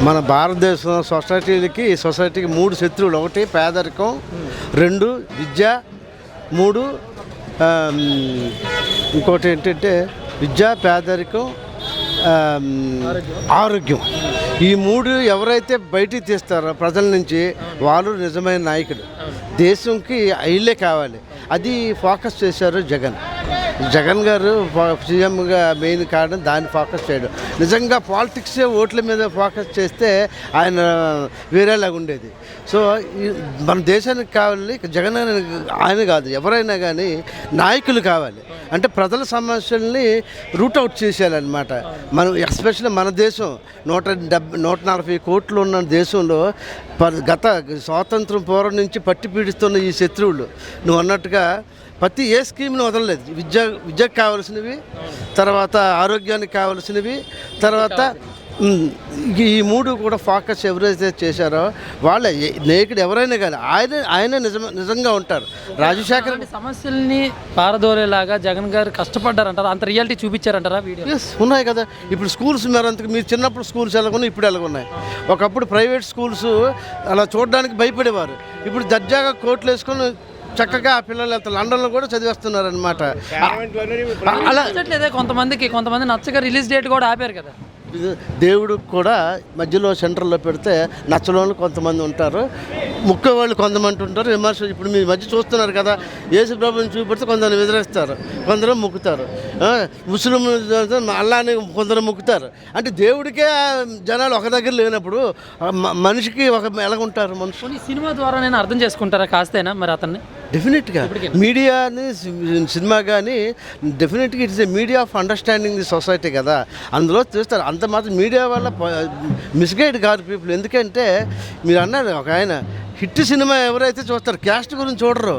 మన భారతదేశం సొసైటీకి 3 శత్రువులు. 1 పేదరికం, 2 విద్య, 3 ఇంకోటి ఏంటంటే విద్య, పేదరికం, ఆరోగ్యం. ఈ 3 ఎవరైతే బయటికి తీస్తారో ప్రజల నుంచి వాళ్ళు నిజమైన నాయకుడు. దేశంకి వీళ్ళే కావాలి. అది ఫోకస్ చేశారు జగన్ గారు సీఎంగా మెయిన్ కారణం దాన్ని ఫోకస్ చేయడం. నిజంగా పాలిటిక్సే ఓట్ల మీద ఫోకస్ చేస్తే ఆయన వేరేలాగా ఉండేది. సో మన దేశానికి కావాలి జగన్ ఆయన కాదు, ఎవరైనా కానీ నాయకులు కావాలి. అంటే ప్రజల సమస్యల్ని రూట్అవుట్ చేసేయాలన్నమాట. మనం ఎస్పెషల్లీ మన దేశం 140 కోట్లు ఉన్న దేశంలో గత స్వాతంత్రం పూర్వం నుంచి పట్టి పీడిస్తున్న ఈ శత్రువులు నువ్వు అన్నట్టుగా ప్రతి ఏ స్కీమ్ని వదలలేదు. విద్యకు కావాల్సినవి, తర్వాత ఆరోగ్యానికి కావాల్సినవి, తర్వాత ఈ 3 కూడా ఫోకస్ ఎవరైతే చేశారో వాళ్ళే నేకుడు ఎవరైనా కానీ ఆయన నిజంగా ఉంటారు. రాజశేఖర్ సమస్యల్ని పారదోరేలాగా జగన్ గారు కష్టపడ్డారంటారా? అంత రియాలిటీ చూపించారంటారా? వీడియోస్ ఉన్నాయి కదా. ఇప్పుడు స్కూల్స్ మీరు చిన్నప్పుడు స్కూల్స్ ఎలాగున్నాయి, ఇప్పుడు ఎలాగున్నాయి. ఒకప్పుడు ప్రైవేట్ స్కూల్స్ అలా చూడడానికి భయపడేవారు. ఇప్పుడు దర్జాగా కోట్లు వేసుకొని చక్కగా ఆ పిల్లలు లండన్లో కూడా చదివేస్తున్నారు అనమాట. అలా కొంతమంది నచ్చగా రిలీజ్ డేట్ కూడా ఆపారు కదా. దేవుడికి కూడా మధ్యలో సెంటర్లో పెడితే నచ్చలోళ్ళు కొంతమంది ఉంటారు, ముఖ్య వాళ్ళు కొంతమంది ఉంటారు. విమర్శలు ఇప్పుడు మీ మధ్య చూస్తున్నారు కదా, యేసు ప్రభుని చూపెడితే కొందరు ఎదురేస్తారు, కొందరు మొక్కుతారు. ముస్లిం అల్లాని కొందరు మొక్కుతారు. అంటే దేవుడికే జనాలు ఒక దగ్గర లేనప్పుడు మనిషికి ఎలాగుంటారు మనుషులు? సినిమా ద్వారా నేను అర్థం చేసుకుంటారా కాస్తేనా మరి అతన్ని? డెఫినెట్గా మీడియాని సినిమా కానీ డెఫినెట్గా it's a media of understanding the society కదా. అందులో చూస్తారు. అంత మాత్రం మీడియా వల్ల మిస్గైడ్ కాదు పీపుల్. ఎందుకంటే మీరు అన్నారు ఒక ఆయన హిట్ సినిమా ఎవరైతే చూస్తారు క్యాస్ట్ గురించి చూడరు.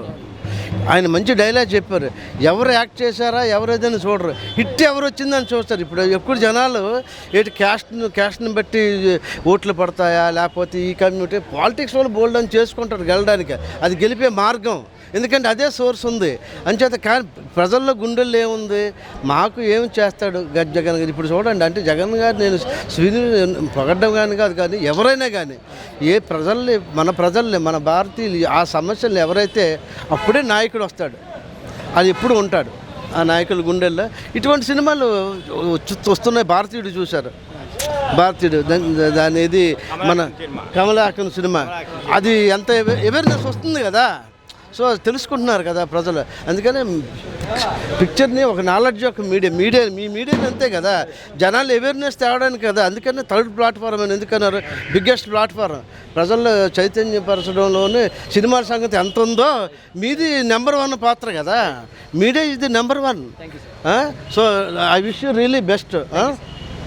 ఆయన మంచి డైలాగ్ చెప్పారు, ఎవరు యాక్ట్ చేశారా ఎవరైతే చూడరు, హిట్ ఎవరు వచ్చిందని చూస్తారు. ఇప్పుడు ఎక్కువ జనాలు క్యాస్ట్ని బట్టి ఓట్లు పడతాయా లేకపోతే ఈ కమ్యూనిటీ పాలిటిక్స్ వాళ్ళు బోల్డ్ అని చేసుకుంటారు గెలడానికి. అది గెలిపే మార్గం, ఎందుకంటే అదే సోర్స్ ఉంది అంచేత. కానీ ప్రజల్లో గుండెల్లో ఏముంది, మాకు ఏం చేస్తాడు జగన్ గారు. ఇప్పుడు చూడండి, అంటే జగన్ గారు నేను పొగడ్డం కాదు కానీ ఎవరైనా కానీ ఏ ప్రజల్ని మన భారతీయులు ఆ సమస్యలు ఎవరైతే అప్పుడే నాయకుడు వస్తాడు, అది ఎప్పుడు ఉంటాడు ఆ నాయకుల గుండెల్లో. ఇటువంటి సినిమాలు వస్తున్నాయి. భారతీయుడు చూశారు, భారతీయుడు దాని ఇది మన కమలాకన్ సినిమా, అది ఎంత అవేర్నెస్ వస్తుంది కదా. సో తెలుసుకుంటున్నారు కదా ప్రజలు. అందుకనే పిక్చర్ని ఒక నాలెడ్జ్ ఒక మీడియా మీ మీడియా అంతే కదా, జనాలు అవేర్నెస్ తేవడానికి కదా. అందుకనే థర్డ్ ప్లాట్ఫారం అని ఎందుకన్నారు, బిగ్గెస్ట్ ప్లాట్ఫారం. ప్రజల్లో చైతన్యపరచడంలోనే సినిమా సంగతి ఎంత ఉందో మీది నెంబర్ 1 పాత్ర కదా. మీడియా ఇది number 1. So I wish you really best.